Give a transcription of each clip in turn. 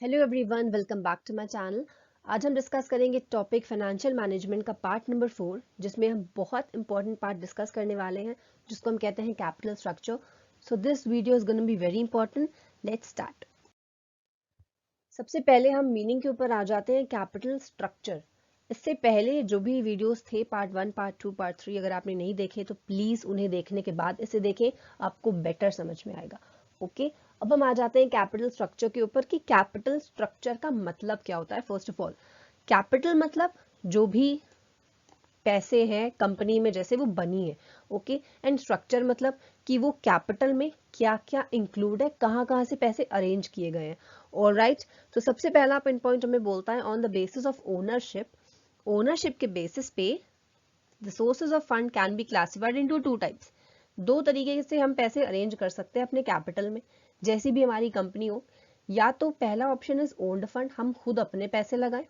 Hello everyone, welcome back to my channel. आज हम discuss करेंगे टॉपिक फाइनेंशियल मैनेजमेंट का पार्ट नंबर 4, जिसमें हम बहुत इंपॉर्टेंट पार्ट डिस्कस करने वाले हैं जिसको हम कहते हैं capital structure. So this video is gonna be very important. Let's start. सबसे पहले हम मीनिंग के ऊपर आ जाते हैं, कैपिटल स्ट्रक्चर। इससे पहले जो भी वीडियोस थे पार्ट 1, पार्ट 2, पार्ट 3, अगर आपने नहीं देखे तो प्लीज उन्हें देखने के बाद इसे देखें, आपको बेटर समझ में आएगा। ओके, अब हम आ जाते हैं कैपिटल स्ट्रक्चर के ऊपर कि कैपिटल स्ट्रक्चर का मतलब क्या होता है। फर्स्ट ऑफ ऑल, कैपिटल मतलब जो भी पैसे हैं कंपनी में जैसे वो बनी है। ओके, एंड स्ट्रक्चर मतलब कि वो कैपिटल में क्या क्या इंक्लूड है, कहाँ कहाँ से पैसे अरेंज किए गए हैं। ऑलराइट, तो सबसे पहला पिन पॉइंट हमें बोलता है on the basis of ownership. Ownership के बेसिस पे the sources of fund can be classified into two types. दो तरीके से हम पैसे अरेंज कर सकते हैं अपने कैपिटल में, जैसी भी हमारी कंपनी हो। या तो पहला ऑप्शन इज ओन्ड फंड, हम खुद अपने पैसे लगाएं,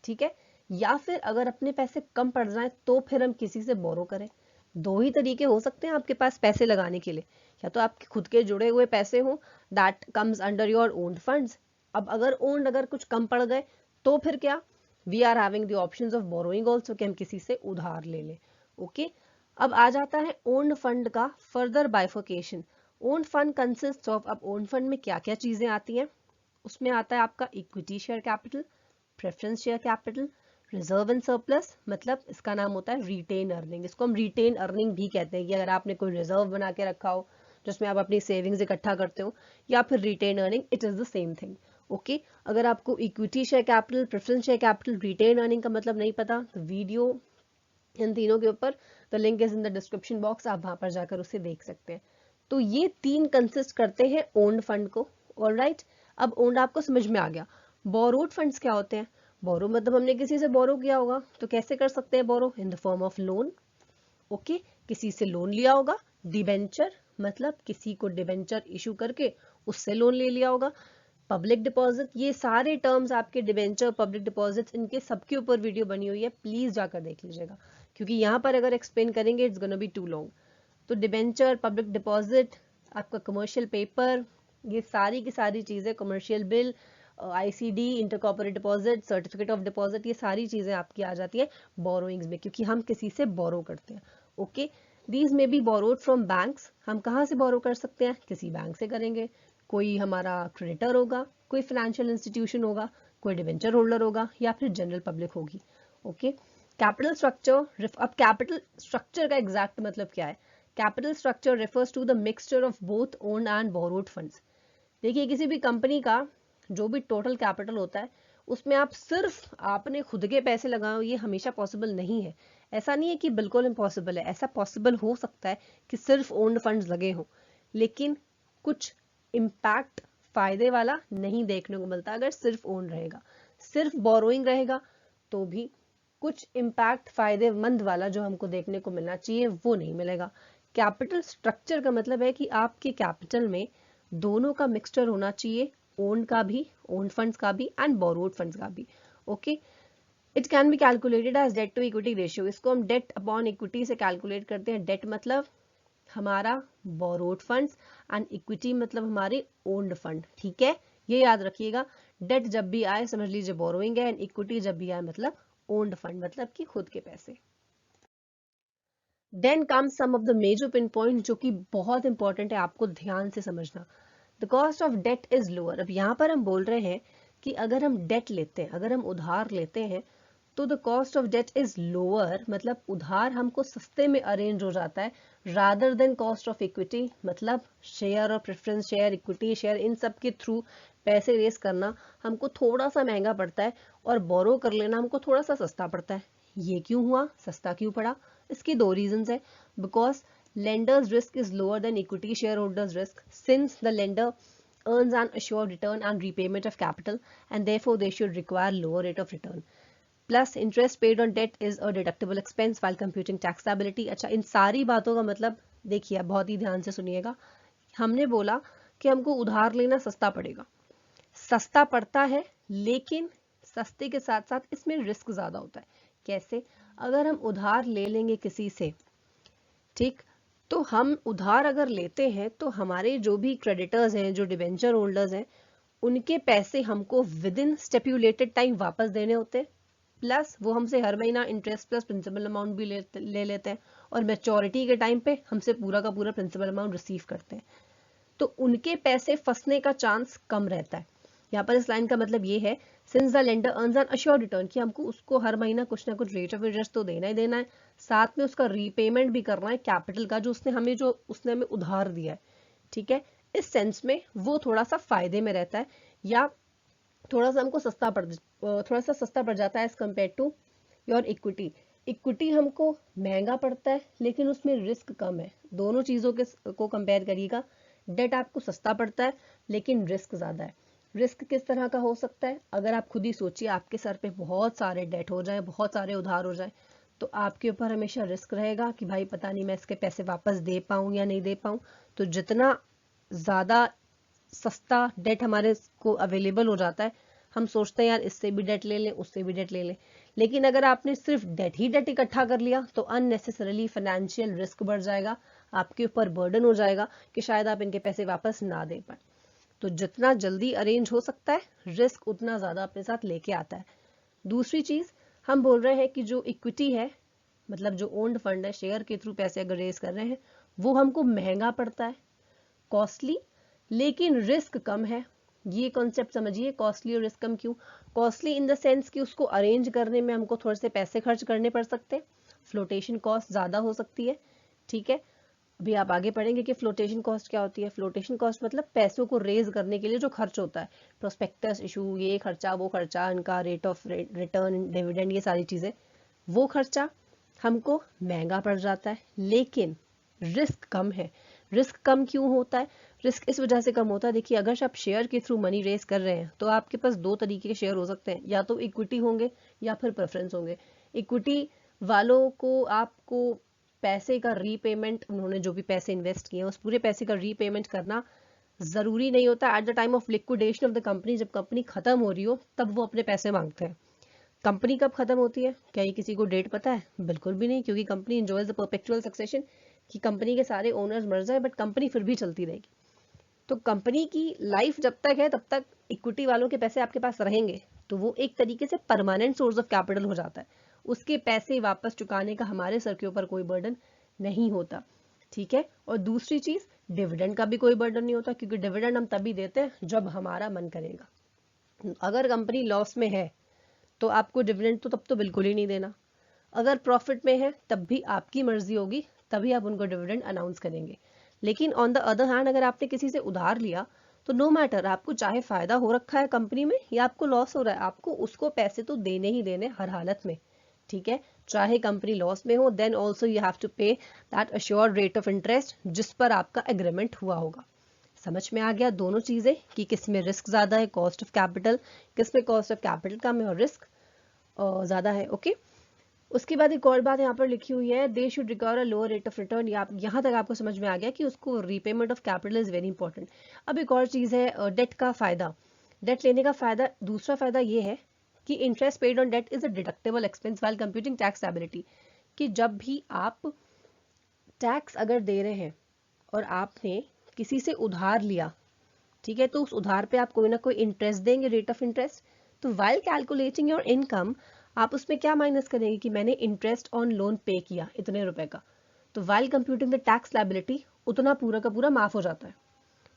ठीक है। या फिर अगर अपने पैसे कम पड़ जाएं तो फिर हम किसी से बोरो करें। दो ही तरीके हो सकते हैं आपके पास पैसे लगाने के लिए। या तो आपके खुद के जुड़े हुए पैसे हो, that comes under your owned funds. अब अगर ओन्ड अगर कुछ कम पड़ गए तो फिर क्या, we are having the options of borrowing also, कि हम किसी से उधार ले लें। ओके, अब आ जाता है ओन्ड फंड का further bifurcation. Owned fund consist of, अब ओन्ड फंड में क्या क्या चीजें आती हैं, उसमें आता है आपका equity share capital, preference share capital, reserve and surplus, मतलब इसका नाम होता है रिटेन अर्निंग। इसको हम रिटेन अर्निंग भी कहते हैं कि अगर आपने कोई रिजर्व बना के रखा हो जिसमें आप अपनी सेविंग्स इकट्ठा करते हो, या फिर retain earning, it is the same thing. Okay, अगर आपको equity share capital, preference share capital, retain earning का मतलब नहीं पता तो वीडियो इन तीनों के ऊपर, the link is in the description box, आप वहां पर जाकर उसे देख सकते हैं। तो ये तीन कंसिस्ट करते हैं ओन्ड फंड को। ऑलराइट, अब ओन्ड आपको समझ में आ गया। बोरोड फंड्स क्या होते हैं? बोरो मतलब हमने किसी से बोरो किया होगा, तो कैसे कर सकते हैं borrow? In the form of loan. Okay, किसी से लोन लिया होगा। डिबेंचर मतलब किसी को डिबेंचर इशू करके उससे लोन ले लिया होगा। पब्लिक डिपॉजिट, ये सारे टर्म्स आपके डिबेंचर, पब्लिक डिपॉजिट, इनके सबके ऊपर वीडियो बनी हुई है, प्लीज जाकर देख लीजिएगा, क्योंकि यहाँ पर अगर एक्सप्लेन करेंगे it's gonna be too long. तो डिबेंचर, पब्लिक डिपॉजिट, आपका कमर्शियल पेपर, ये सारी की सारी चीजें, commercial bill, ICD, intercorporate deposit, certificate of deposit, ये सारी चीजें आपकी आ जाती है बोरोइंग्स में, क्योंकि हम किसी से बोरो करते हैं। Okay, these may be borrowed from banks. हम कहाँ से बोरो कर सकते हैं? किसी बैंक से करेंगे। कोई हमारा क्रेडिटर होगा, कोई फाइनेंशियल इंस्टीट्यूशन होगा, कोई डिबेंचर होल्डर होगा, या फिर जनरल पब्लिक होगी। Okay, capital structure. अब कैपिटल स्ट्रक्चर का एग्जैक्ट मतलब क्या है? Capital structure refers to the mixture of both owned and borrowed funds. देखिए, किसी भी कंपनी का जो भी टोटल कैपिटल होता है उसमें आप सिर्फ आपने खुद के पैसे लगाओ, ये हमेशा पॉसिबल नहीं है। ऐसा नहीं है कि बिल्कुल इम्पॉसिबल है, ऐसा पॉसिबल हो सकता है कि सिर्फ ओन्ड फंड्स लगे हों, लेकिन कुछ इम्पैक्ट फायदे वाला नहीं देखने को मिलता अगर सिर्फ ओन रहेगा। सिर्फ बोरोइंग रहेगा तो भी कुछ इम्पैक्ट फायदेमंद वाला जो हमको देखने को मिलना चाहिए वो नहीं मिलेगा। कैपिटल स्ट्रक्चर का मतलब है कि आपके कैपिटल में दोनों का मिक्सचर होना चाहिए, ओन का भी, ओन फंड्स का भी, एंड बोरोड फंड्स का भी। Okay, it can be calculated as debt to equity ratio. इसको हम डेट अपॉन इक्विटी से कैलकुलेट करते हैं। डेट मतलब हमारा बोरोड फंड्स, एंड इक्विटी मतलब हमारे ओन्ड फंड, ठीक है। ये याद रखिएगा, डेट जब भी आए समझ लीजिए बोरोइंग है, एंड इक्विटी जब भी आए मतलब ओन्ड फंड, मतलब कि खुद के पैसे। Then come some of the major pin point जो कि बहुत इंपॉर्टेंट है आपको ध्यान से समझना। The cost of debt is lower. अब यहाँ पर हम बोल रहे हैं कि अगर हम डेट लेते हैं, अगर हम उधार लेते हैं, तो the cost of debt is lower, मतलब उधार हमको सस्ते में अरेंज हो जाता है, rather than cost of equity, मतलब शेयर और प्रेफरेंस शेयर, इक्विटी शेयर, इन सब के थ्रू पैसे रेस करना हमको थोड़ा सा महंगा पड़ता है, और बोरो कर लेना हमको थोड़ा सा सस्ता पड़ता है। ये क्यों हुआ, सस्ता क्यों पड़ा? इसकी दो रीजंस है। Because lender's risk is lower than equity shareholders risk, since the lender earns an assured return and repayment of capital, and therefore they should require lower rate of return. Plus interest paid on debt is a deductible expense while computing tax liability. अच्छा, इन सारी बातों का मतलब देखिए, बहुत ही ध्यान से सुनिएगा। हमने बोला कि हमको उधार लेना सस्ता पड़ेगा, सस्ता पड़ता है, लेकिन सस्ते के साथ साथ इसमें रिस्क ज्यादा होता है। कैसे? अगर हम उधार ले लेंगे किसी से, ठीक, तो हम उधार अगर लेते हैं तो हमारे जो भी क्रेडिटर्स हैं, जो डिबेंचर होल्डर्स हैं, उनके पैसे हमको विद इन स्टेप्यूलेटेड टाइम वापस देने होते हैं, प्लस वो हमसे हर महीना इंटरेस्ट प्लस प्रिंसिपल अमाउंट भी ले लेते हैं, और मैच्योरिटी के टाइम पे हमसे पूरा का पूरा प्रिंसिपल अमाउंट रिसीव करते हैं। तो उनके पैसे फंसने का चांस कम रहता है। यहाँ पर इस लाइन का मतलब ये है, since the lender earns an assured return, कि हमको उसको हर महीना कुछ ना कुछ रेट ऑफ इंटरेस्ट तो देना ही देना है, साथ में उसका रीपेमेंट भी करना है कैपिटल का, जो उसने हमें उधार दिया है। ठीक है, इस सेंस में वो थोड़ा सा फायदे में रहता है, या थोड़ा सा हमको थोड़ा सा सस्ता पड़ जाता है as compare to your equity. Equity हमको महंगा पड़ता है लेकिन उसमें रिस्क कम है। दोनों चीजों को कंपेयर करिएगा, डेट आपको सस्ता पड़ता है लेकिन रिस्क ज्यादा है। रिस्क किस तरह का हो सकता है, अगर आप खुद ही सोचिए, आपके सर पे बहुत सारे डेट हो जाए, बहुत सारे उधार हो जाए, तो आपके ऊपर हमेशा रिस्क रहेगा कि भाई पता नहीं मैं इसके पैसे वापस दे पाऊं या नहीं दे पाऊं। तो जितना ज्यादा सस्ता डेट हमारे को अवेलेबल हो जाता है, हम सोचते हैं यार इससे भी डेट ले लें, उससे भी डेट ले लें, लेकिन अगर आपने सिर्फ डेट इकट्ठा कर लिया तो अननेसेसरली फाइनेंशियल रिस्क बढ़ जाएगा, आपके ऊपर बर्डन हो जाएगा कि शायद आप इनके पैसे वापस ना दे पाए। तो जितना जल्दी अरेंज हो सकता है रिस्क उतना ज्यादा अपने साथ लेके आता है। दूसरी चीज, हम बोल रहे हैं कि जो इक्विटी है, मतलब जो ओन्ड फंड है, शेयर के थ्रू पैसे अगर रेज कर रहे हैं, वो हमको महंगा पड़ता है, कॉस्टली, लेकिन रिस्क कम है। ये कॉन्सेप्ट समझिए, कॉस्टली और रिस्क कम क्यों? कॉस्टली इन द सेंस कि उसको अरेंज करने में हमको थोड़े से पैसे खर्च करने पड़ सकते हैं, फ्लोटेशन कॉस्ट ज्यादा हो सकती है। ठीक है, अभी आप आगे पढ़ेंगे कि फ्लोटेशन कॉस्ट क्या होती है। फ्लोटेशन कॉस्ट मतलब पैसों को रेज करने के लिए जो खर्च होता है, प्रोस्पेक्टस इशू, ये खर्चा वो खर्चा, इनका रेट ऑफ रिटर्न, डिविडेंड, ये सारी चीजें, वो खर्चा हमको महंगा पड़ जाता है, लेकिन रिस्क कम है। रिस्क कम क्यों होता है? रिस्क इस वजह से कम होता है, देखिए अगर आप शेयर के थ्रू मनी रेज कर रहे हैं तो आपके पास दो तरीके के शेयर हो सकते हैं, या तो इक्विटी होंगे या फिर प्रेफरेंस होंगे। इक्विटी वालों को आपको पैसे का रीपेमेंट, उन्होंने जो भी पैसे इन्वेस्ट किए हैं उस पूरे पैसे का रीपेमेंट करना जरूरी नहीं होता at the time of liquidation of the company. जब कंपनी खत्म हो रही हो तब वो अपने पैसे मांगते हैं। कंपनी कब खत्म होती है, क्या ये किसी को डेट पता है? बिल्कुल भी नहीं, क्योंकि company enjoys the perpetual succession, कि कंपनी के सारे ओनर्स मर जाए बट कंपनी फिर भी चलती रहेगी। तो कंपनी की लाइफ जब तक है तब तक इक्विटी वालों के पैसे आपके पास रहेंगे, तो वो एक तरीके से परमानेंट सोर्स ऑफ कैपिटल हो जाता है। उसके पैसे वापस चुकाने का हमारे सर के ऊपर कोई बर्डन नहीं होता। ठीक है, और दूसरी चीज, डिविडेंड का भी कोई बर्डन नहीं होता, क्योंकि डिविडेंड हम तभी देते हैं जब हमारा मन करेगा। अगर कंपनी लॉस में है तो आपको डिविडेंड तो तब तो बिल्कुल ही नहीं देना, अगर प्रॉफिट में है तब भी आपकी मर्जी होगी, तभी आप उनको डिविडेंड अनाउंस करेंगे। लेकिन ऑन द अदर हैंड, अगर आपने किसी से उधार लिया तो नो मैटर, आपको चाहे फायदा हो रखा है कंपनी में या आपको लॉस हो रहा है, आपको उसको पैसे तो देने ही देने हर हालत में। ठीक है, चाहे कंपनी लॉस में हो, then also you have to pay that assured rate of interest जिस पर आपका एग्रीमेंट हुआ होगा। समझ में आ गया दोनों चीजें, कि किस में रिस्क ज्यादा है, कॉस्ट ऑफ कैपिटल, किस में कॉस्ट ऑफ कैपिटल कम है और रिस्क ज्यादा है। ओके, उसके बाद एक और बात यहाँ पर लिखी हुई है, they should require a lower rate of return. यहाँ तक आपको समझ में आ गया कि उसको repayment of capital is very important. अब एक और चीज है डेट का फायदा। डेट लेने का फायदा, दूसरा फायदा ये है कि interest paid on debt is a deductible expense while computing tax liability, कि जब भी आप टैक्स अगर दे रहे हैं और आपने किसी से उधार लिया, ठीक है, तो उस उधार पे आप कोई ना कोई इंटरेस्ट देंगे, रेट ऑफ इंटरेस्ट। तो वाइल कैलकुलेटिंग योर इनकम, आप उसमें क्या माइनस करेंगे कि मैंने इंटरेस्ट ऑन लोन पे किया इतने रुपए का, तो while computing the tax liability उतना पूरा का पूरा माफ हो जाता है।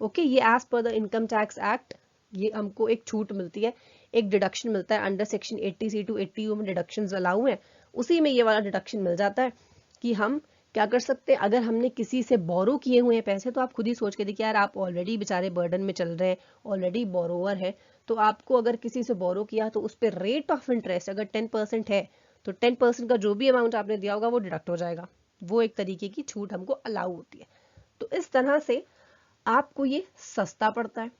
ओके, ये as per the income tax act, ये हमको एक छूट मिलती है, एक डिडक्शन मिलता है under section 80C to 80U में डिडक्शंस अलाउ हैं, उसी में ये वाला डिडक्शन मिल जाता है कि हम क्या कर सकते हैं। अगर हमने किसी से बोरो किए हुए हैं पैसे, तो आप खुद ही सोच के देखिए यार, आप ऑलरेडी बेचारे बर्डन में चल रहे हैं, ऑलरेडी बोरोवर है, तो आपको अगर किसी से बोरो किया तो उस पर रेट ऑफ इंटरेस्ट अगर 10% है तो 10% का जो भी अमाउंट आपने दिया होगा वो डिडक्ट हो जाएगा। वो एक तरीके की छूट हमको अलाउ होती है। तो इस तरह से आपको ये सस्ता पड़ता है।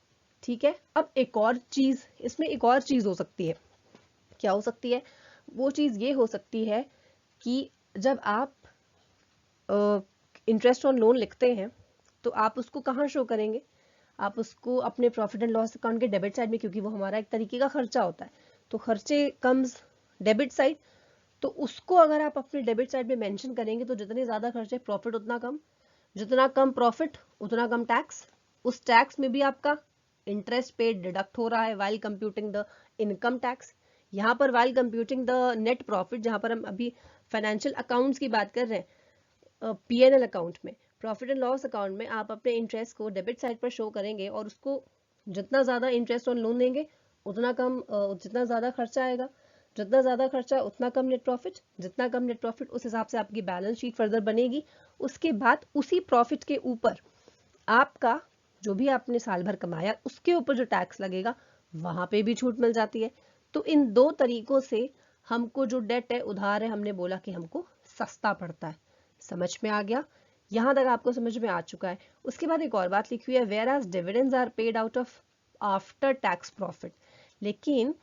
ठीक है, अब एक और चीज, इसमें एक और चीज हो सकती है, क्या हो सकती है? वो चीज ये हो सकती है कि जब आप इंटरेस्ट ऑन लोन लिखते हैं तो आप उसको कहाँ शो करेंगे? आप उसको अपने प्रॉफिट एंड लॉस अकाउंट के डेबिट साइड में, क्योंकि वो हमारा एक तरीके का खर्चा होता है, तो खर्चे कम्स डेबिट साइड, तो उसको अगर आप अपने डेबिट साइड में मेंशन करेंगे तो जितने ज्यादा खर्चे प्रॉफिट उतना कम, जितना कम प्रॉफिट उतना कम टैक्स, उस टैक्स में भी आपका इंटरेस्ट पेड डिडक्ट हो रहा है while computing the income tax. यहाँ पर while computing the net profit, जहाँ पर हम अभी फाइनेंशियल अकाउंट्स की बात कर रहे हैं, पीएनएल अकाउंट में, प्रॉफिट एंड लॉस अकाउंट में आप अपने इंटरेस्ट को डेबिट साइड पर शो करेंगे और उसको जितना ज्यादा इंटरेस्ट ऑन लोन देंगे उतना कम, जितना ज्यादा खर्चा आएगा, जितना ज्यादा खर्चा उतना कम नेट प्रॉफिट, जितना कम नेट प्रॉफिट उस हिसाब से आपकी बैलेंस शीट फर्दर बनेगी। उसके बाद उसी प्रॉफिट के ऊपर आपका जो भी आपने साल भर कमाया उसके ऊपर जो टैक्स लगेगा वहां पे भी छूट मिल जाती है। तो इन दो तरीकों से हमको जो डेट है, उधार है, हमने बोला कि हमको सस्ता पड़ता है। समझ में आ गया? यहां तक आपको समझ में आ चुका है। उसके बाद एक और बात लिखी हुई है, whereas dividends are paid out of after tax profit. लेकिन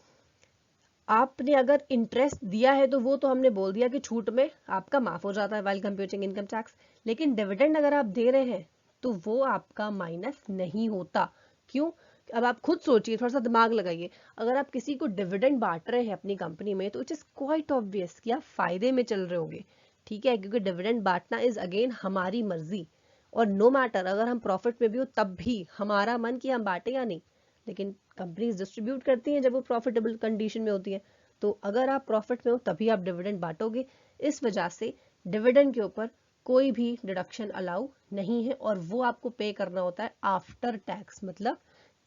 आपने अगर इंटरेस्ट दिया है तो वो तो हमने बोल दिया कि छूट में आपका माफ हो जाता है वाइल कंप्यूटिंग इनकम टैक्स, लेकिन डिविडेंड अगर आप दे रहे हैं तो वो आपका माइनस नहीं होता। क्यों? अब आप खुद सोचिए, थोड़ा सा दिमाग लगाइए। अगर आप किसी को डिविडेंड बांट रहे हैं अपनी कंपनी में तो इट इज क्वाइट ऑब्वियस कि आप फायदे में चल रहे होंगे, ठीक है, क्योंकि डिविडेंड बांटना इज अगेन हमारी मर्जी। और नो मैटर अगर हम प्रॉफिट में भी हो तब भी हमारा मन कि हम बांटे या नहीं, लेकिन कंपनीज डिस्ट्रीब्यूट करती हैं जब वो प्रॉफिटेबल कंडीशन में होती है। तो अगर आप प्रॉफिट में हो तभी आप डिविडेंड बांटोगे। इस वजह से डिविडेंड के ऊपर कोई भी डिडक्शन अलाउ नहीं है और वो आपको पे करना होता है आफ्टर टैक्स। मतलब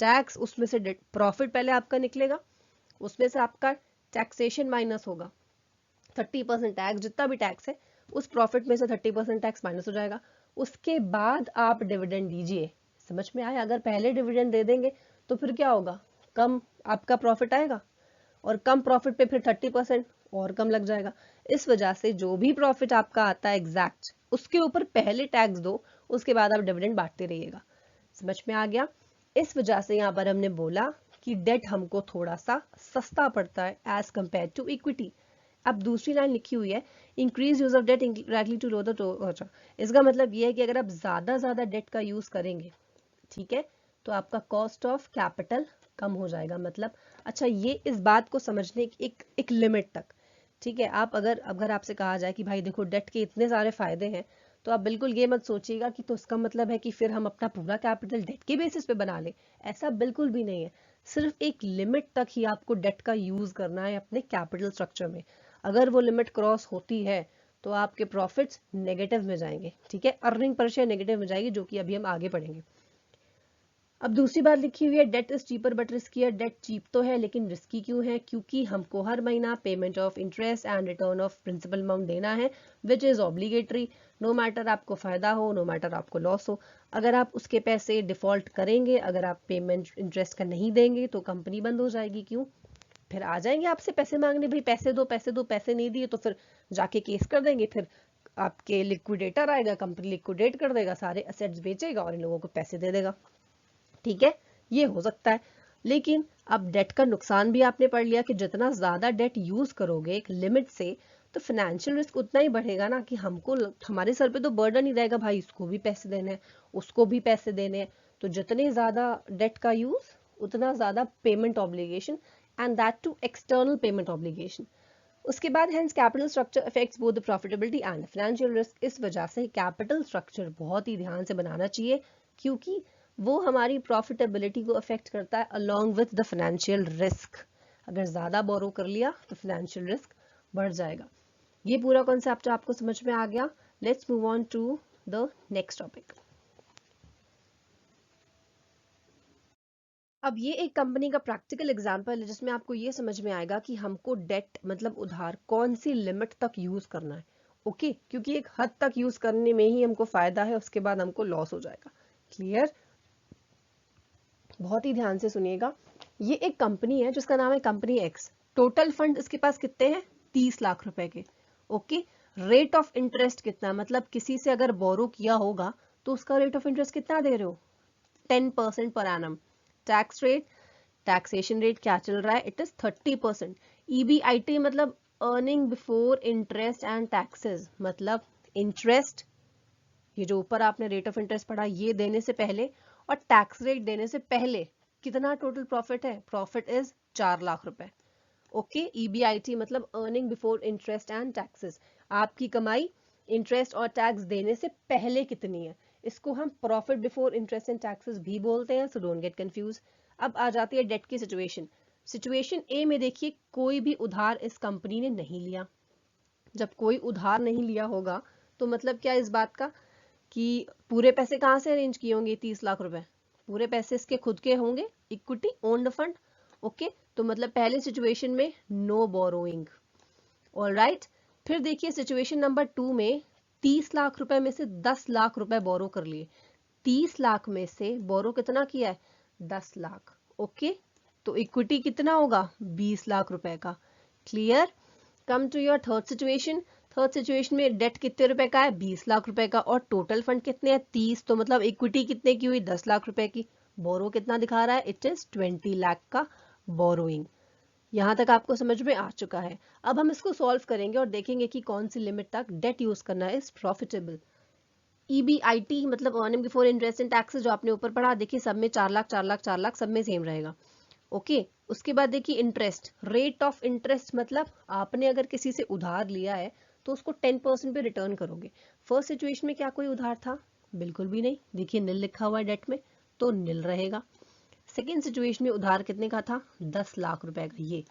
टैक्स उसमें से प्रॉफिट पहले आपका निकलेगा, उसमें से आपका टैक्सेशन माइनस होगा, 30% टैक्स, जितना भी टैक्स है उस प्रॉफिट में से 30% टैक्स माइनस हो जाएगा। उसके बाद आप डिविडेंड दीजिए। समझ में आया? अगर पहले डिविडेंड दे देंगे तो फिर क्या होगा, कम आपका प्रॉफिट आएगा और कम प्रॉफिट पे फिर 30% और कम लग जाएगा। इस वजह से जो भी प्रॉफिट आपका आता है एग्जैक्ट, उसके ऊपर पहले टैक्स दो, उसके बाद आप डिविडेंड बांटते रहिएगा। समझ में आ गया? इस वजह से यहाँ पर हमने बोला कि डेट हमको थोड़ा सा सस्ता पड़ता है एज कंपेयर टू इक्विटी। अब दूसरी लाइन लिखी हुई है, increase use of debt directly to low the, इसका मतलब ये है कि अगर आप ज्यादा डेट का यूज करेंगे, ठीक है, तो आपका कॉस्ट ऑफ कैपिटल कम हो जाएगा। मतलब अच्छा, ये इस बात को समझने की एक लिमिट तक, ठीक है। आप अगर आपसे कहा जाए कि भाई देखो डेट के इतने सारे फायदे हैं, तो आप बिल्कुल ये मत सोचिएगा कि तो इसका मतलब है कि फिर हम अपना पूरा कैपिटल डेट के बेसिस पे बना ले। ऐसा बिल्कुल भी नहीं है। सिर्फ एक लिमिट तक ही आपको डेट का यूज करना है अपने कैपिटल स्ट्रक्चर में। अगर वो लिमिट क्रॉस होती है तो आपके प्रॉफिट्स नेगेटिव में जाएंगे, ठीक है, अर्निंग पर शेयर नेगेटिव में जाएगी, जो कि अभी हम आगे पढ़ेंगे। अब दूसरी बात लिखी हुई है, debt is cheaper but riskier. Debt cheap तो है लेकिन रिस्की क्यों है? क्योंकि हमको हर महीना payment of interest and return of principal amount देना है, which is obligatory, no matter आपको फायदा हो, नो मैटर आपको लॉस हो। अगर आप उसके पैसे डिफॉल्ट करेंगे, अगर आप पेमेंट इंटरेस्ट का नहीं देंगे तो कंपनी बंद हो जाएगी। क्यों? फिर आ जाएंगे आपसे पैसे मांगने, भाई पैसे दो पैसे दो, पैसे नहीं दिए तो फिर जाके केस कर देंगे, फिर आपके लिक्विडेटर आएगा, कंपनी लिक्विडेट कर देगा, सारे असेट्स बेचेगा और इन लोगों को पैसे दे देगा, ठीक है, ये हो सकता है। लेकिन अब डेट का नुकसान भी आपने पढ़ लिया कि जितना ज्यादा डेट यूज करोगे एक लिमिट से, तो फाइनेंशियल रिस्क उतना ही बढ़ेगा ना, कि हमको हमारे सर पे तो बर्डन ही रहेगा, भाई इसको भी पैसे देने हैं, उसको भी पैसे देने हैं। तो जितने ज्यादा डेट का यूज उतना ज्यादा payment obligation, and that too external payment obligation. उसके बाद hence capital structure affects both the profitability and financial risk. इस वजह से कैपिटल स्ट्रक्चर बहुत ही ध्यान से बनाना चाहिए, क्योंकि वो हमारी प्रॉफिटेबिलिटी को अफेक्ट करता है along with the financial risk. अगर ज्यादा बोरो कर लिया तो फाइनेंशियल रिस्क बढ़ जाएगा। ये पूरा कॉन्सेप्ट आपको समझ में आ गया? Let's move on to the next topic. अब ये एक कंपनी का प्रैक्टिकल एग्जांपल है जिसमें आपको ये समझ में आएगा कि हमको डेट मतलब उधार कौन सी लिमिट तक यूज करना है। ओके, क्योंकि एक हद तक यूज करने में ही हमको फायदा है, उसके बाद हमको लॉस हो जाएगा। क्लियर? बहुत ही ध्यान से सुनिएगा। ये एक कंपनी है जिसका नाम है कंपनी एक्स। टोटल फंड इसके पास कितने हैं? 30 लाख रुपए के। ओके, रेट ऑफ इंटरेस्ट कितना, मतलब किसी से अगर बोरो किया होगा तो उसका रेट ऑफ इंटरेस्ट कितना दे रहे हो? 10% per annum. Tax rate, taxation rate क्या चल रहा है? It is 30%। ईबीआईटी मतलब earning before interest and taxes, मतलब इंटरेस्ट, ये जो ऊपर आपने रेट ऑफ इंटरेस्ट पढ़ा, ये देने से पहले और टैक्स रेट देने से पहले कितना टोटल प्रॉफिट है? प्रॉफिट इज 4 लाख रुपए। ओके, ईबीआईटी मतलब earning before interest and taxes, आपकी कमाई इंटरेस्ट और टैक्स देने से पहले कितनी है। इसको हम profit before interest and taxes भी बोलते हैं, सो डोंट गेट कंफ्यूज। अब आ जाती है डेट की सिचुएशन। सिचुएशन ए में देखिए कोई भी उधार इस कंपनी ने नहीं लिया। जब कोई उधार नहीं लिया होगा तो मतलब क्या इस बात का कि पूरे पैसे कहाँ से अरेंज किए होंगे 30 लाख रुपए? पूरे पैसे इसके खुद के होंगे, इक्विटी ओन्ड फंड। ओके, तो मतलब पहले सिचुएशन में नो बोरोइंग। ऑलराइट, फिर देखिए सिचुएशन नंबर 2 में 30 लाख रुपए में से 10 लाख रुपए बोरो कर लिए। 30 लाख में से बोरो कितना किया है? 10 लाख। ओके, तो इक्विटी कितना होगा? 20 लाख रुपए का। Clear? Come to your third situation. Third situation में डेट कितने रुपए का है? 20 लाख रुपए का, और टोटल फंड कितने हैं? 30। तो मतलब इक्विटी कितने की हुई? 10 लाख रुपए की। बोरो कितना दिखा रहा है? इट इज 20 लाख का बोरोइंग। यहां तक आपको समझ में आ चुका है। अब हम इसको सॉल्व करेंगे और देखेंगे कि कौन सी लिमिट तक डेट यूज करना इज प्रॉफिटेबल। EBIT मतलब earning before interest and taxes, जो आपने ऊपर पढ़ा, देखिए सब में 4 लाख 4 लाख 4 लाख सब में सेम रहेगा। ओके, उसके बाद देखिए इंटरेस्ट, रेट ऑफ इंटरेस्ट मतलब आपने अगर किसी से उधार लिया है तो उसको 10% पे रिटर्न करोगे। फर्स्ट सिचुएशन में क्या कोई उधार था? बिल्कुल भी नहीं, देखिए नील लिखा हुआ है डेट में, तो नील रहेगा। सेकेंड सिचुएशन में उधार कितने का था? 10 लाख रुपए का। ये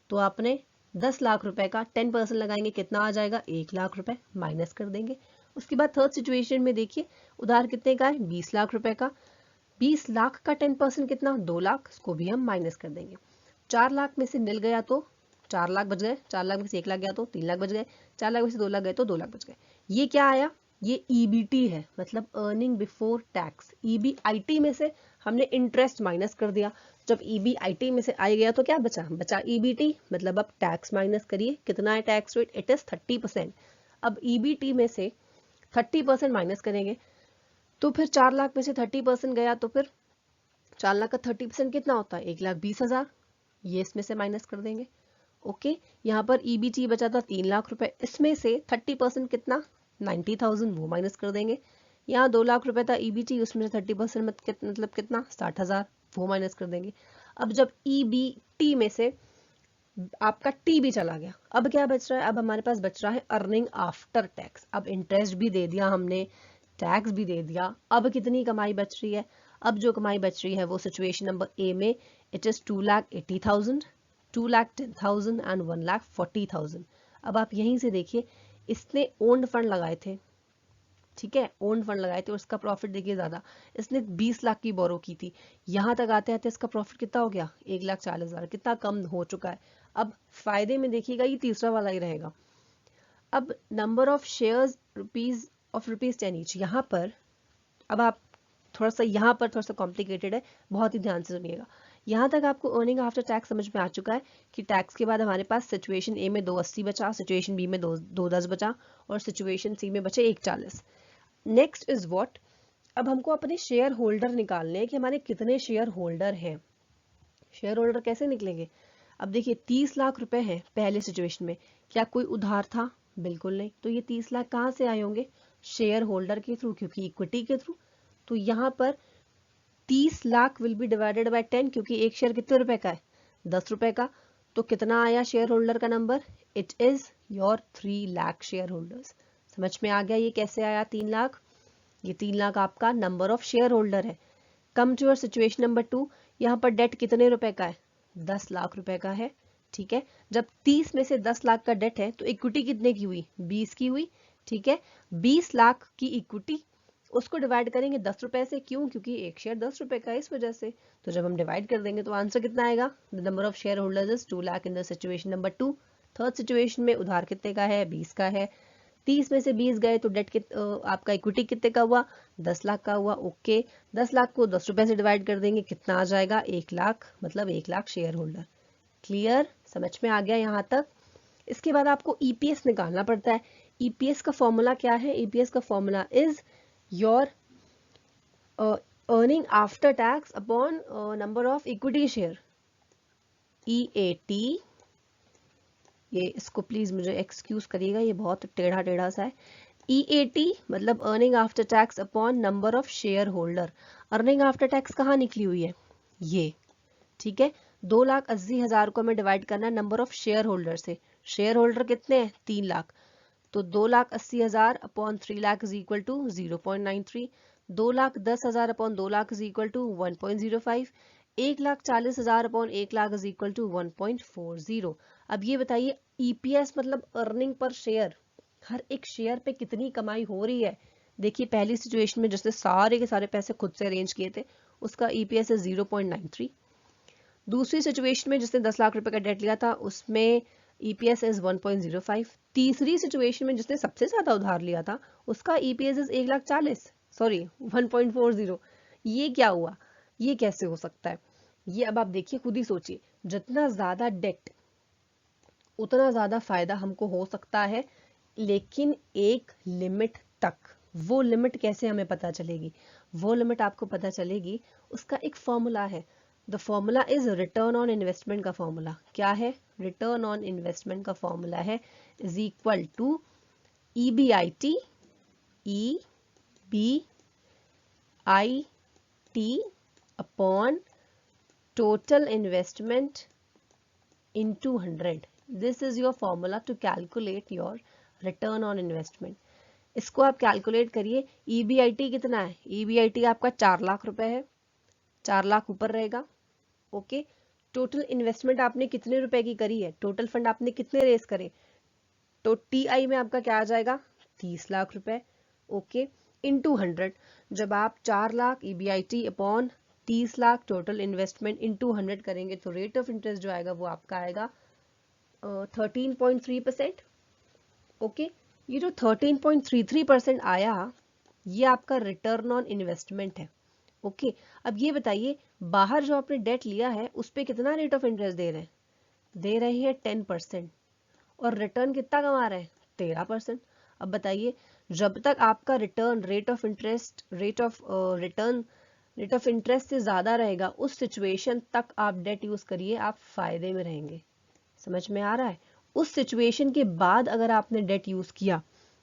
तो आपने 10 लाख रुपए का 10% लगाएंगे, कितना आ जाएगा? 1 लाख रुपए, माइनस कर देंगे। उसके बाद थर्ड सिचुएशन में देखिए उधार कितने का है? 20 लाख रुपए का। 20 लाख का 10% कितना? 2 लाख, इसको भी हम माइनस कर देंगे। 4 लाख में से निल गया तो 4 लाख बच गए, 4 लाख में से 1 लाख गया तो 3 लाख बच गए, 4 लाख में से 2 लाख गए तो 2 लाख बच गए। ये क्या आया? ये EBT है, मतलब अर्निंग बिफोर टैक्स। EBIT में से हमने इंटरेस्ट माइनस कर दिया। जब EBIT में से आ गया तो क्या बचा? बचा EBT, मतलब अब टैक्स माइनस करिए, कितना है टैक्स रेट? It is 30%। अब EBT में से 30% माइनस करेंगे तो फिर 4 लाख में से 30% गया तो फिर 4 लाख का 30% कितना होता है? 1,20,000। ये इसमें से माइनस कर देंगे। ओके, यहाँ पर EBT बचा था 3 लाख रुपए, इसमें से 30% कितना? 90,000, वो माइनस कर देंगे। यहाँ 2 लाख रुपए था EBT, उसमें से 30% मतलब कितना? 60,000, वो माइनस कर देंगे। अब जब EBT में से आपका T भी चला गया, अब क्या बच रहा है? अब हमारे पास बच रहा है अर्निंग आफ्टर टैक्स। अब इंटरेस्ट भी दे दिया हमने, टैक्स भी दे दिया, अब कितनी कमाई बच रही है? अब जो कमाई बच रही है वो सिचुएशन नंबर ए में इट इज 2,80,000, 2,10,000 एंड 1,40,000। अब आप यहीं से देखिए, इसने ओन्ड फंड लगाए थे, ठीक है, ओन्ड फंड लगाए थे और इसका प्रॉफिट देखिए ज्यादा, इसने 20 लाख की बोरो की थी। यहां तक आते आते इसका प्रॉफिट कितना हो गया? 1,40,000, कितना कम हो चुका है। अब फायदे में देखिएगा ये तीसरा वाला ही रहेगा। अब number of shares rupees 10 each, यहाँ पर अब आप थोड़ा सा, यहाँ पर थोड़ा सा कॉम्प्लिकेटेड है, बहुत ही ध्यान से सुनिएगा। यहाँ तक आपको अर्निंग आफ्टर टैक्स समझ में आ चुका है कि टैक्स के बाद हमारे पास सिचुएशन ए में 280 बचा, सिचुएशन बी में 210 बचा, और सिचुएशन सी में बचे 140। Next is what? अब हमको अपने शेयर होल्डर निकालने हैं कि हमारे कितने शेयर होल्डर हैं। शेयर होल्डर कैसे निकलेंगे? अब देखिए 30 लाख रुपए हैं पहले सिचुएशन में, क्या कोई उधार था? बिल्कुल नहीं, तो ये 30 लाख कहाँ से आए होंगे? शेयर होल्डर के थ्रू, क्योंकि इक्विटी के थ्रू। तो यहाँ पर 30 lakh will be divided by 10, क्योंकि एक शेयर कितने रुपए का है? 10 रुपए का। तो कितना आया शेयर होल्डर का number? It is your 3 lakh share holders. समझ में आ गया ये कैसे आया 3 लाख? ये 3 लाख आपका नंबर ऑफ शेयर होल्डर है। Come to your situation number 2, यहाँ पर डेट कितने रुपए का है? 10 लाख रुपए का है, ठीक है। जब 30 में से 10 लाख का डेट है तो इक्विटी कितने की हुई? 20 की हुई, ठीक है। 20 लाख की इक्विटी, उसको डिवाइड करेंगे 10 रुपए से, क्यों? क्योंकि एक शेयर 10 रुपए का है, इस वजह से। तो जब हम डिवाइड कर देंगे तो आंसर कितना आएगा? The number of share holders is 2 lakh in the situation number 2। Third situation में उधार कितने का है? 20 का है। 30 में से 20 गए तो डेट आपका इक्विटी कितने का हुआ? 10 लाख का हुआ। ओके, 10 लाख को 10 रुपए से डिवाइड कर देंगे, कितना आ जाएगा? 1 लाख, मतलब 1 लाख शेयर होल्डर। क्लियर? समझ में आ गया यहाँ तक? इसके बाद आपको EPS निकालना पड़ता है। EPS का फॉर्मूला क्या है? EPS का formula is your earning after tax upon number of equity share, EAT। ये इसको प्लीज मुझे एक्सक्यूज करिएगा, ये बहुत टेढ़ा टेढ़ा सा है। EAT मतलब earning after tax upon number of share holder. Earning after tax कहाँ निकली हुई है? ये, ठीक है। 2,80,000 को हमें डिवाइड करना है नंबर ऑफ शेयर होल्डर से। शेयर होल्डर कितने हैं? 3 लाख। तो 2,80,000 upon 3 lakh is equal to 0.93। 2,10,000 upon 2 lakh is equal to 1.05। 1,40,000 upon 1,00,000 is equal to 1.40। अब ये बताइए ईपीएस मतलब अर्निंग पर शेयर, हर एक शेयर पे कितनी कमाई हो रही है। देखिए पहली सिचुएशन में जिसने सारे के सारे पैसे खुद से अरेंज किए थे उसका ईपीएस है 0.93। दूसरी सिचुएशन में जिसने 10 लाख रुपए का डेट लिया था उसमें ईपीएस इज 1.05। तीसरी सिचुएशन में जिसने सबसे ज्यादा उधार लिया था उसका ईपीएस इज 1,40,000 सॉरी 1.40। ये क्या हुआ, ये कैसे हो सकता है? ये अब आप देखिए खुद ही सोचिए, जितना ज्यादा डेट उतना ज्यादा फायदा हमको हो सकता है, लेकिन एक लिमिट तक। वो लिमिट कैसे हमें पता चलेगी? वो लिमिट आपको पता चलेगी, उसका एक फॉर्मूला है। The formula is return on investment का फॉर्मूला। क्या है? रिटर्न ऑन इन्वेस्टमेंट का फॉर्मूला है is equal to EBIT, upon total investment into 100. This is your formula to calculate your return on investment. इसको आप कैलकुलेट करिए। EBIT कितना है? EBIT आपका 4 लाख रुपए है, 4 लाख ऊपर रहेगा। ओके, टोटल इन्वेस्टमेंट आपने कितने रुपए की करी है, टोटल फंड आपने कितने रेस करे, तो TI में आपका क्या आ जाएगा? 30 लाख रुपए। Okay, into 100। जब आप 4 lakh EBIT upon 30 lakh total investment into 100 करेंगे तो रेट ऑफ इंटरेस्ट जो आएगा वो आपका आएगा 13.3%। ओके, ये जो 13.33% आया ये आपका रिटर्न ऑन इन्वेस्टमेंट है। ओके, अब ये बताइए बाहर जो आपने डेट लिया है उस पर कितना रेट ऑफ इंटरेस्ट दे रहे हैं? दे रहे हैं 10%। और रिटर्न कितना कमा रहे हैं? 13%। अब बताइए जब तक आपका रिटर्न रेट ऑफ इंटरेस्ट से ज्यादा रहेगा उस सिचुएशन तक आप डेट यूज करिए, आप फायदे में रहेंगे। समझ में आ रहा है? उस सिचुएशन के बाद अगर आपने डेट यूज किया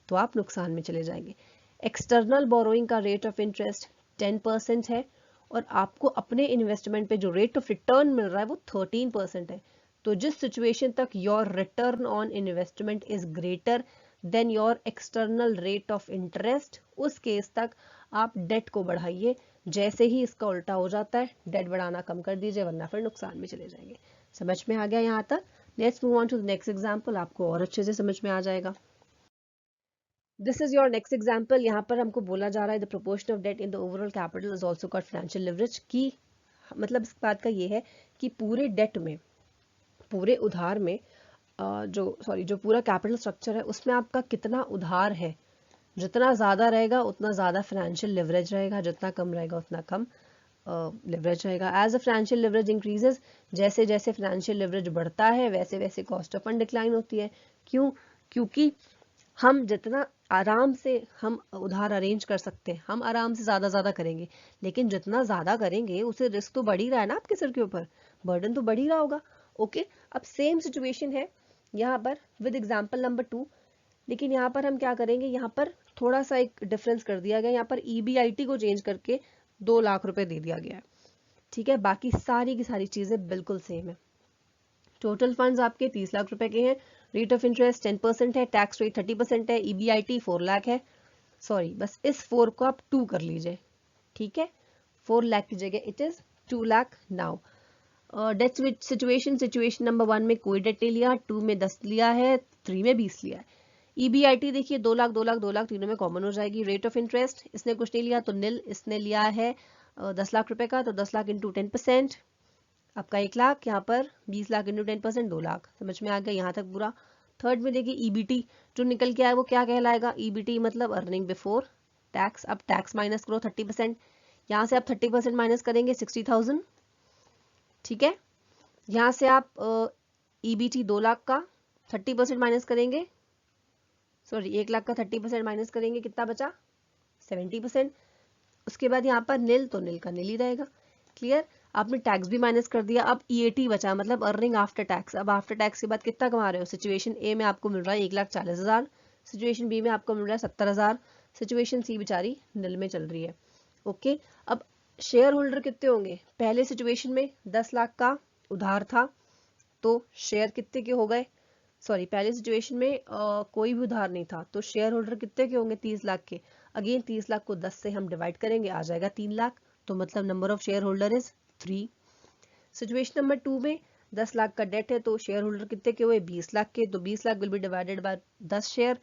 तो आप नुकसान में चले जाएंगे। एक्सटर्नल बोरोइंग का रेट ऑफ इंटरेस्ट 10% है और आपको अपने इन्वेस्टमेंट पे जो रेट ऑफ रिटर्न मिल रहा है वो 13% है। तो जिस सिचुएशन तक your return on investment is greater than your external rate of interest, उस केस तक आप डेट को बढ़ाइए। जैसे ही इसका उल्टा हो जाता है डेट बढ़ाना कम कर दीजिए, वरना फिर नुकसान में चले जाएंगे। समझ में आ गया यहाँ तक? Let's move on to the next example, आपको और अच्छे से समझ में आ जाएगा। This is your next example. यहाँ पर हमको बोला जा रहा है the proportion of debt in the overall capital is also called financial leverage. की मतलब इस बात का ये है कि पूरे डेट में, पूरे उधार में जो पूरा कैपिटल स्ट्रक्चर है उसमें आपका कितना उधार है, जितना ज्यादा रहेगा उतना ज्यादा फाइनेंशियल लिवरेज रहेगा, जितना कम रहेगा उतना कम लिवरेज रहेगा। As a financial leverage increases, जैसे जैसे फाइनेंशियल लिवरेज बढ़ता है वैसे वैसे कॉस्ट ऑफ फंड डिक्लाइन होती है। क्यों? क्योंकि हम जितना आराम से हम उधार अरेंज कर सकते हैं, हम आराम से ज्यादा करेंगे, लेकिन जितना ज्यादा करेंगे उसे रिस्क तो बढ़ ही रहा है ना, आपके सिर के ऊपर बर्डन तो बढ़ ही रहा होगा। ओके, अब सेम सिचुएशन है यहाँ पर विद एग्जाम्पल नंबर 2, लेकिन यहाँ पर हम क्या करेंगे, यहाँ पर थोड़ा सा एक डिफरेंस कर दिया गया। यहाँ पर EBIT को चेंज करके 2 लाख रुपए दे दिया गया है। ठीक है, बाकी सारी की सारी चीजें बिल्कुल सेम है। टोटल फंड्स आपके 30 लाख रुपए के हैं, रेट ऑफ इंटरेस्ट 10% है, टैक्स रेट 30% है, EBIT 4 लाख है। सॉरी, बस इस 4 को आप 2 कर लीजिए। ठीक है, 4 लाख की जगह it is 2 lakh now. Debt situation number 1 में कोई डेट नहीं लिया, 2 में 10 लिया है, 3 में 20 लिया है। EBIT देखिए 2 लाख 2 लाख 2 लाख तीनों में कॉमन हो जाएगी। रेट ऑफ इंटरेस्ट इसने कुछ नहीं लिया तो निल, इसने लिया है 10 लाख रुपए का, तो 10 लाख इंटू 10% आपका 1 लाख, यहाँ पर 20 लाख इंटू 10% 2 लाख। समझ में आ गया यहाँ तक पूरा? थर्ड में देखिए EBT जो निकल के आया वो क्या कहलाएगा? EBT मतलब अर्निंग बिफोर टैक्स। अब टैक्स माइनस करो 30%, यहाँ से आप 30% माइनस करेंगे 60,000। ठीक है, यहाँ से आप EBT 2 लाख का 30% माइनस करेंगे, सॉरी 1 लाख का 30% माइनस करेंगे, कितना बचा? 70%। उसके बाद यहाँ पर निल, तो निल का निल ही रहेगा। क्लियर? आपने टैक्स भी माइनस कर दिया। अब EAT बचा, मतलब अर्निंग आफ्टर टैक्स। अब आफ्टर टैक्स के बाद कितना कमा रहे हो? सिचुएशन ए में आपको मिल रहा है 1,40,000, सिचुएशन बी में आपको मिल रहा है 70,000, सिचुएशन सी बेचारी निल में चल रही है। ओके, अब शेयर होल्डर कितने होंगे? पहले सिचुएशन में 10 लाख का उधार था तो शेयर कितने के हो गए? सॉरी, पहले सिचुएशन में कोई भी उधार नहीं था तो शेयर होल्डर कितने के होंगे? 30 लाख के। अगेन 30 लाख को 10 से हम डिवाइड करेंगे, आ जाएगा 3 लाख, तो मतलब number of share holder is 3। Situation number 2 में 10 लाख का डेट है, तो शेयर होल्डर कितने के हुए, 20 लाख के, तो 20 lakh will be divided by 10 share,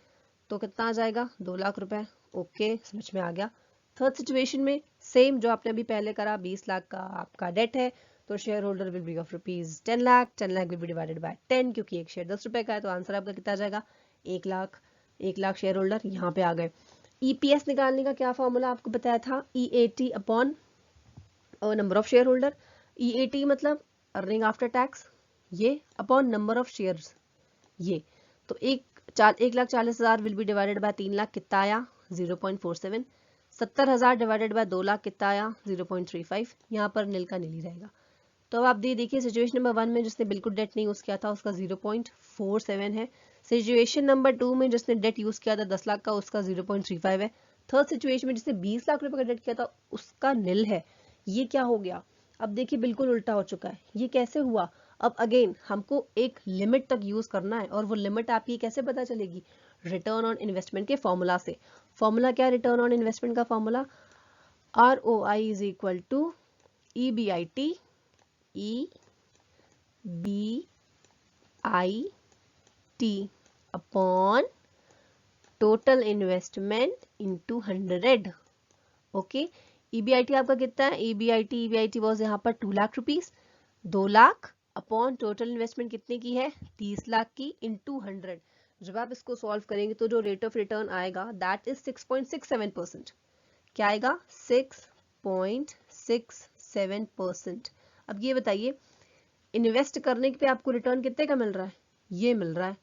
तो कितना आ जाएगा, 2 लाख रुपए। ओके, समझ में आ गया। थर्ड सिचुएशन में सेम जो आपने अभी पहले करा, 20 लाख का आपका डेट है, तो share holder will be of rupees 10 lakh, 10 lakh will be divided by 10, क्योंकि एक शेयर 10 रुपए का है, तो आंसर आपका कितना आ जाएगा, 1 लाख। 1 लाख शेयर होल्डर यहाँ पे आ गए। ईपीएस निकालने का क्या फॉर्मूला आपको बताया था, EAT upon number of share holder. EAT मतलब अर्निंग आफ्टर टैक्स, ये अपॉन नंबर ऑफ शेयर्स, ये तो 1,40,000 will be divided by 3 lakh, कितना आया, 0.47। 70,000 डिवाइडेड बाय 2 लाख, कितना आया, 0.35। यहाँ पर नील का नील ही रहेगा। तो अब आप देखिए सिचुएशन नंबर 1 में जिसने बिल्कुल डेट नहीं यूज किया था उसका 0.47 है। सिचुएशन नंबर 2 में जिसने डेट यूज किया था 10 लाख का, उसका 0.35 है। थर्ड सिचुएशन में जिसने 20 लाख रुपए का डेट किया था उसका नील है। ये क्या हो गया, अब देखिए बिल्कुल उल्टा हो चुका है। ये कैसे हुआ, अब अगेन हमको एक लिमिट तक यूज करना है, और वो लिमिट आपकी कैसे पता चलेगी, रिटर्न ऑन इन्वेस्टमेंट के फॉर्मूला से। फॉर्मूला क्या है रिटर्न ऑन इन्वेस्टमेंट का, formula ROI is equal to EBIT upon total investment into 100। Okay, EBIT आपका कितना है, EBIT वॉज यहाँ पर 2 lakh rupees, 2 lakh upon total investment कितने की है, 30 लाख की, इनटू 100। जब आप इसको सॉल्व करेंगे तो जो रेट ऑफ रिटर्न आएगा दैट इज 6.67%। क्या आएगा, 6.67%। अब ये बताइए इन्वेस्ट करने पे आपको रिटर्न कितने का मिल रहा है, ये मिल रहा है,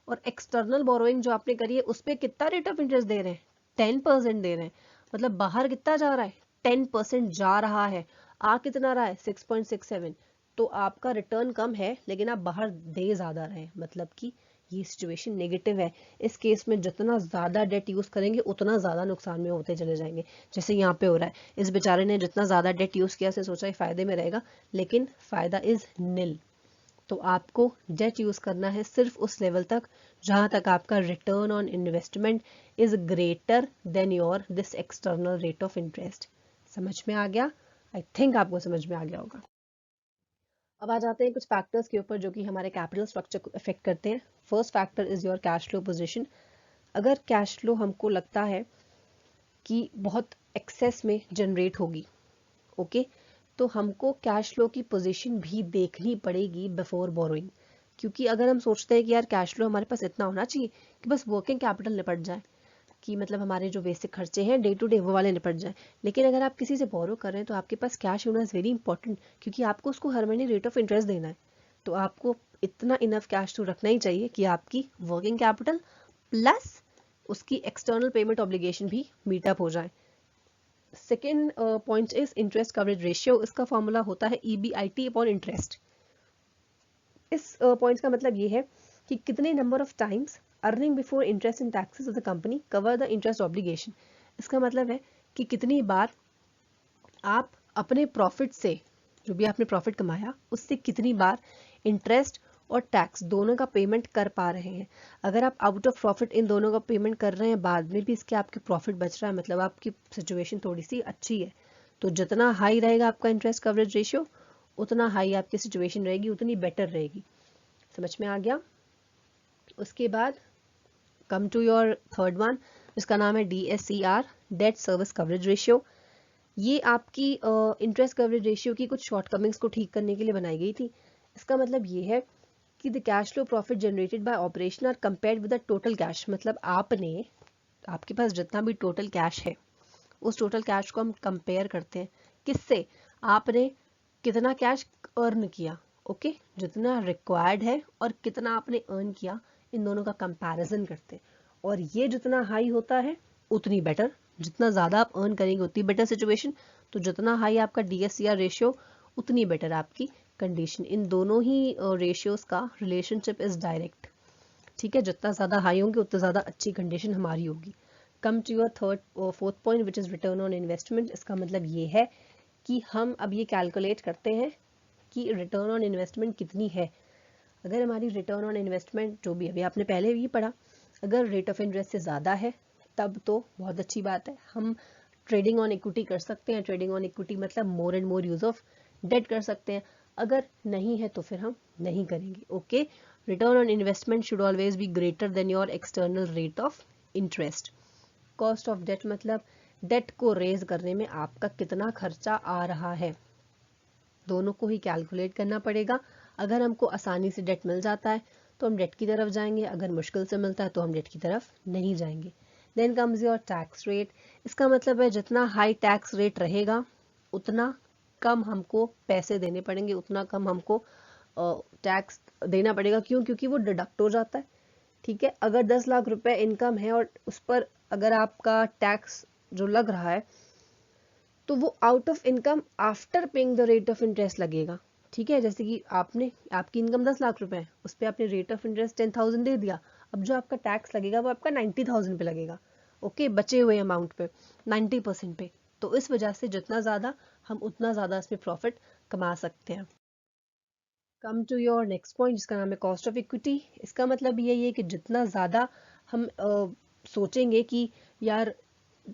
और एक्सटर्नल बोरोइंग जो आपने करी है उस पर कितना रेट ऑफ इंटरेस्ट दे रहे हैं, 10% दे रहे हैं। मतलब बाहर कितना जा रहा है, 10% जा रहा है, आ कितना रहा है, 6.67। तो आपका रिटर्न कम है लेकिन आप बाहर दे ज्यादा रहे हैं, मतलब कि ये सिचुएशन नेगेटिव है। इस केस में जितना ज्यादा डेट यूज करेंगे उतना ज्यादा नुकसान में होते चले जाएंगे, जैसे यहाँ पे हो रहा है। इस बेचारे ने जितना ज्यादा डेट यूज किया से सोचा फायदे में रहेगा, लेकिन फायदा इज निल। तो आपको डेट यूज करना है सिर्फ उस लेवल तक जहां तक आपका return on investment is greater than your this external rate of interest. समझ में आ गया, आई थिंक आपको समझ में आ गया होगा। अब आ जाते हैं कुछ फैक्टर्स के ऊपर जो कि हमारे कैपिटल स्ट्रक्चर को अफेक्ट करते हैं। First factor is your cash flow position. अगर कैश फ्लो हमको लगता है कि बहुत एक्सेस में जनरेट होगी, ओके, तो हमको कैश फ्लो की पोजीशन भी देखनी पड़ेगी बिफोर बोरोइंग। क्योंकि अगर हम सोचते हैं कि यार कैश फ्लो हमारे पास इतना होना चाहिए कि बस वर्किंग कैपिटल निपट जाए, कि मतलब हमारे जो बेसिक खर्चे हैं डे टू डे वो वाले निपट जाए, लेकिन अगर आप किसी से बोरो कर रहे हैं तो आपके पास कैश होना इज वेरी इंपॉर्टेंट, क्योंकि आपको उसको हर महीने रेट ऑफ इंटरेस्ट देना है। तो आपको इतना इनफ कैश तो रखना ही चाहिए कि आपकी वर्किंग कैपिटल प्लस उसकी एक्सटर्नल पेमेंट ऑब्लिगेशन भी मीटअप हो जाए। Second point is interest coverage ratio. इसका फॉर्मूला होता है EBIT अपॉन इंटरेस्ट। इस पॉइंट का मतलब ये है कि कितने number of times earning before interest and taxes of the company cover the interest obligation. इसका मतलब है कि कितनी बार आप अपने प्रॉफिट से, जो भी आपने प्रॉफिट कमाया उससे कितनी बार इंटरेस्ट और टैक्स दोनों का पेमेंट कर पा रहे हैं। अगर आप आउट ऑफ प्रॉफिट इन दोनों का पेमेंट कर रहे हैं, बाद में भी इसके आपके प्रॉफिट बच रहा है, मतलब आपकी सिचुएशन थोड़ी सी अच्छी है। तो जितना हाई रहेगा आपका इंटरेस्ट कवरेज रेशियो, उतना हाई आपकी सिचुएशन रहेगी, उतनी बेटर रहेगी। समझ में आ गया। उसके बाद come to your third one, जिसका नाम है DSCR, debt service coverage ratio. ये आपकी इंटरेस्ट कवरेज रेशियो की कुछ शॉर्टकमिंग्स को ठीक करने के लिए बनाई गई थी। इसका मतलब ये है कि the cash flow profit generated by operation are compared with the total cash. मतलब आपके पास जितना भी टोटल कैश है उस टोटल कैश को हम कंपेयर करते हैं किससे, आपने कितना कैश अर्न किया, ओके, जितना रिक्वायर्ड है और कितना आपने अर्न किया, इन दोनों का कंपैरिजन करते हैं। और ये जितना हाई होता है उतनी बेटर, जितना ज़्यादा आप अर्न करेंगे उतनी बेटर सिचुएशन। तो जितना हाई आपका DSCR रेशियो उतनी बेटर आपकी कंडीशन। इन दोनों ही रेशियोज का रिलेशनशिप इज डायरेक्ट। ठीक है, जितना ज़्यादा हाई होंगे उतना ज़्यादा अच्छी कंडीशन हमारी होगी। Come to your fourth point which is return on investment. इसका मतलब ये है कि हम अब ये कैलकुलेट करते हैं कि रिटर्न ऑन इन्वेस्टमेंट कितनी है। अगर हमारी रिटर्न ऑन इन्वेस्टमेंट, जो भी अभी आपने पहले भी पढ़ा, अगर रेट ऑफ इंटरेस्ट से ज़्यादा है तब तो बहुत अच्छी बात है, हम ट्रेडिंग ऑन इक्विटी कर सकते हैं। ट्रेडिंग ऑन इक्विटी मतलब more and more use of debt कर सकते हैं। अगर नहीं है तो फिर हम नहीं करेंगे। Okay, return on investment should always be greater than your external rate of interest. Cost of debt मतलब डेट को रेज करने में आपका कितना खर्चा आ रहा है, दोनों को ही कैलकुलेट करना पड़ेगा। अगर हमको आसानी से डेट मिल जाता है तो हम डेट की तरफ जाएंगे, अगर मुश्किल से मिलता है तो हम डेट की तरफ नहीं जाएंगे। Then comes your tax rate. इसका मतलब है जितना हाई टैक्स रेट रहेगा उतना कम हमको पैसे देने पड़ेंगे, उतना कम हमको टैक्स देना पड़ेगा। क्यों? क्योंकि वो डिडक्ट हो जाता है। ठीक है, अगर 10 लाख रुपए इनकम है और उस पर अगर आपका टैक्स जो लग रहा है तो वो out of income after paying the rate of interest लगेगा। ठीक है, जैसे कि आपकी इनकम 10 लाख रुपए है, उस पर आपने रेट ऑफ इंटरेस्ट 10,000 दे दिया, अब जो आपका टैक्स लगेगा वो आपका 90,000 पे लगेगा। ओके, बचे हुए अमाउंट पे 90% पे। तो इस वजह से जितना ज्यादा हम उतना ज्यादा इसमें प्रॉफिट कमा सकते हैं। Come to your next point जिसका नाम है कॉस्ट ऑफ इक्विटी। इसका मतलब यही है कि जितना ज्यादा हम सोचेंगे कि यार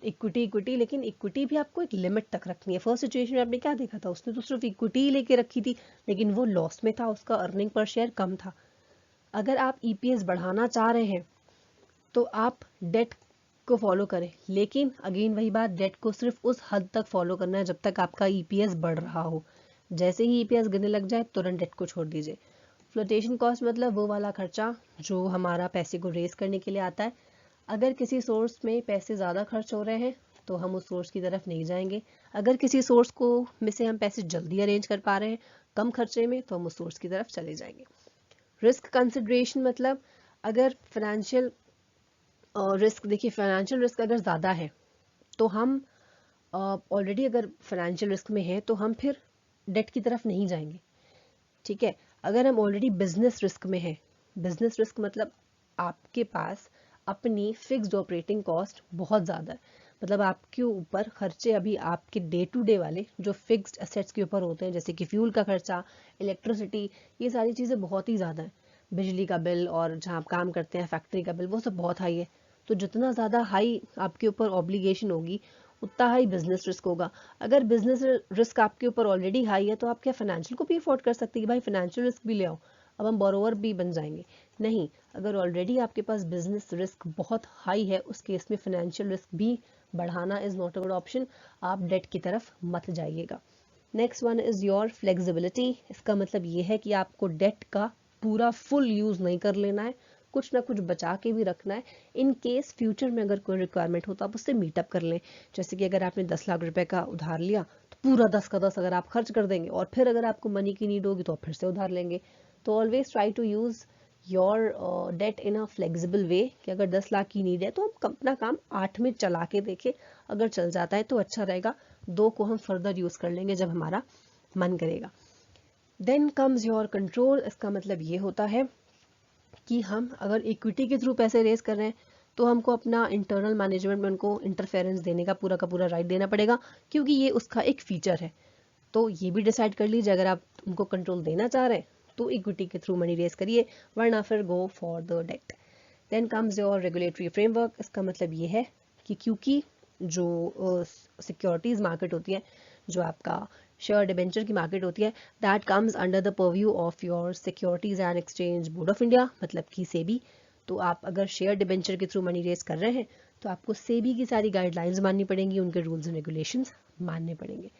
इक्विटी इक्विटी, लेकिन इक्विटी भी आपको एक लिमिट तक रखनी है। फर्स्ट सिचुएशन में आपने क्या देखा था, उसने तो सिर्फ इक्विटी ही लेके रखी थी लेकिन वो लॉस में था, उसका अर्निंग पर शेयर कम था। अगर आप ईपीएस बढ़ाना चाह रहे हैं तो आप डेट को फॉलो करें, लेकिन अगेन वही बात, डेट को सिर्फ उस हद तक फॉलो करना है जब तक आपका ईपीएस बढ़ रहा हो। जैसे ही ईपीएस गिरने लग जाए तुरंत डेट को छोड़ दीजिए। फ्लोटेशन कॉस्ट मतलब वो वाला खर्चा जो हमारा पैसे को रेस करने के लिए आता है। अगर किसी सोर्स में पैसे ज़्यादा खर्च हो रहे हैं तो हम उस सोर्स की तरफ नहीं जाएंगे। अगर किसी सोर्स को में से हम पैसे जल्दी अरेंज कर पा रहे हैं कम खर्चे में तो हम उस सोर्स की तरफ चले जाएंगे। रिस्क कंसिडरेशन मतलब अगर फाइनेंशियल रिस्क, देखिए फाइनेंशियल रिस्क अगर ज़्यादा है तो हम ऑलरेडी अगर फाइनेंशियल रिस्क में है तो हम फिर डेट की तरफ नहीं जाएंगे। ठीक है, अगर हम ऑलरेडी बिजनेस रिस्क में है, बिजनेस रिस्क मतलब आपके पास अपनी फिक्स्ड ऑपरेटिंग कॉस्ट बहुत ज़्यादा है, मतलब आपके ऊपर खर्चे अभी आपके डे टू डे वाले जो फिक्स्ड एसेट्स के ऊपर होते हैं जैसे कि फ्यूल का खर्चा, इलेक्ट्रिसिटी, ये सारी चीज़ें बहुत ही ज़्यादा है। बिजली का बिल और जहाँ आप काम करते हैं फैक्ट्री का बिल वो सब बहुत हाई है। तो जितना ज़्यादा हाई आपके ऊपर ऑब्लिगेशन होगी उतना हाई बिजनेस रिस्क होगा। अगर बिजनेस रिस्क आपके ऊपर ऑलरेडी हाई है तो आप क्या फाइनेंशियल को भी अफोर्ड कर सकते हैं कि भाई फाइनेंशियल रिस्क भी ले आओ, अब हम बोरोवर भी बन जाएंगे? नहीं, अगर ऑलरेडी आपके पास बिजनेस रिस्क बहुत हाई है उस केस में फाइनेंशियल रिस्क भी बढ़ाना is not a good option. आप डेट की तरफ मत जाइएगा। Next one is your flexibility. इसका मतलब ये है कि आपको डेट का पूरा फुल यूज नहीं कर लेना है, कुछ ना कुछ बचा के भी रखना है। इन केस फ्यूचर में अगर कोई रिक्वायरमेंट हो तो आप उससे मीटअप कर लें। जैसे कि अगर आपने 10 लाख रुपए का उधार लिया तो पूरा 10 का 10 अगर आप खर्च कर देंगे और फिर अगर आपको मनी की नीड होगी तो आप फिर से उधार लेंगे। तो always try to use your debt in a flexible way कि अगर 10 लाख की नीड है तो हम अपना काम 8 में चला के देखें, अगर चल जाता है तो अच्छा रहेगा, 2 को हम फर्दर यूज कर लेंगे जब हमारा मन करेगा। Then comes your control. इसका मतलब ये होता है कि हम अगर इक्विटी के थ्रू पैसे रेज कर रहे हैं तो हमको अपना इंटरनल मैनेजमेंट में उनको इंटरफेरेंस देने का पूरा राइट देना पड़ेगा, क्योंकि ये उसका एक फीचर है। तो ये भी डिसाइड कर लीजिए, अगर आप उनको कंट्रोल देना चाह रहे हैं तो इक्विटी के थ्रू मनी रेज करिए, वरना फिर go for the debt. Then comes your regulatory framework. इसका मतलब ये है कि क्योंकि जो सिक्योरिटीज मार्केट होती है, जो आपका शेयर डिबेंचर की मार्केट होती है, that comes under the purview of your securities and exchange board of India, मतलब कि सेबी। तो आप अगर शेयर डिबेंचर के थ्रू मनी रेज कर रहे हैं तो आपको सेबी की सारी गाइडलाइंस माननी पड़ेंगी, उनके रूल्स एंड रेगुलेशंस मानने पड़ेंगे।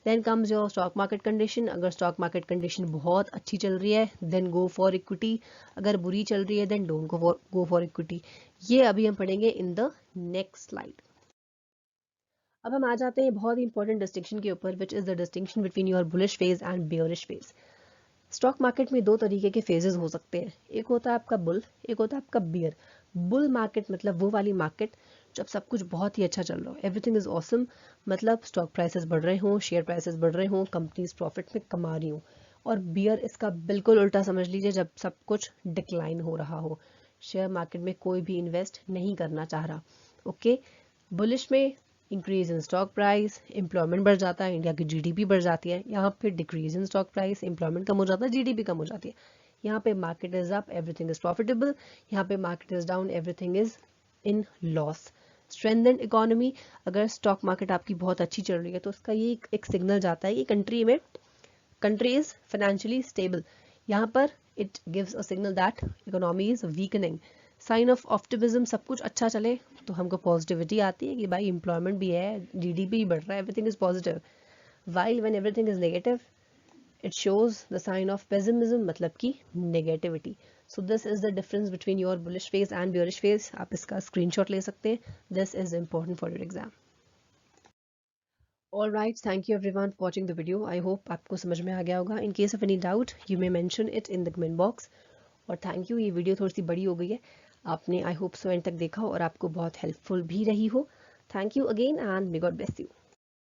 Then comes your stock market condition. अगर स्टॉक मार्केट कंडीशन बहुत अच्छी चल रही है देन गो फॉर इक्विटी, अगर बुरी चल रही है then don't go for equity. ये अभी हम पढ़ेंगे इन द नेक्स्ट स्लाइड। अब हम आ जाते हैं बहुत ही इंपॉर्टेंट डिस्टिंक्शन के ऊपर, which is the distinction between your bullish phase and bearish phase. Stock market में दो तरीके के फेजेस हो सकते हैं, एक होता है आपका बुल, एक होता है आपका बियर। बुल मार्केट मतलब वो वाली मार्केट जब सब कुछ बहुत ही अच्छा चल रहा हो, एवरीथिंग इज ऑसम, मतलब स्टॉक प्राइसेस बढ़ रहे हों, शेयर प्राइसेस बढ़ रहे हों, कंपनीज प्रॉफिट में कमा रही हों। और बियर इसका बिल्कुल उल्टा समझ लीजिए, जब सब कुछ डिक्लाइन हो रहा हो, शेयर मार्केट में कोई भी इन्वेस्ट नहीं करना चाह रहा। ओके, बुलिश में increase in stock price, employment बढ़ जाता है, इंडिया की जीडीपी बढ़ जाती है। यहाँ पे decrease in stock price, employment कम हो जाता है, जीडीपी कम हो जाती है। यहाँ पे market is up, everything is profitable. यहाँ पे market is down, everything is in loss. Strengthened economy, अगर स्टॉक मार्केट आपकी बहुत अच्छी चल रही है तो उसका ये एक सिग्नल जाता है कि कंट्री में country is financially stable. यहाँ पर it gives a signal that economy is weakening. Sign of optimism, सब कुछ अच्छा चले तो हमको पॉजिटिविटी आती है कि भाई एम्प्लॉयमेंट भी है, जीडीपी भी बढ़ रहा है, everything is positive. While when everything is negative it shows the sign of pessimism, मतलब कि negativity. So this is the difference between your bullish phase and bearish phase. आप इसका स्क्रीनशॉट ले सकते हैं. This is important for your exam. All right, thank you everyone for watching the video. I hope आपको समझ में आ गया होगा. In case of any doubt, you may mention it in the comment box. और थैंक यू, ये video थोड़ी सी बड़ी हो गई है, आपने आई होप सो एंड तक देखा और आपको बहुत हेल्पफुल भी रही हो. Thank you again and may God bless you.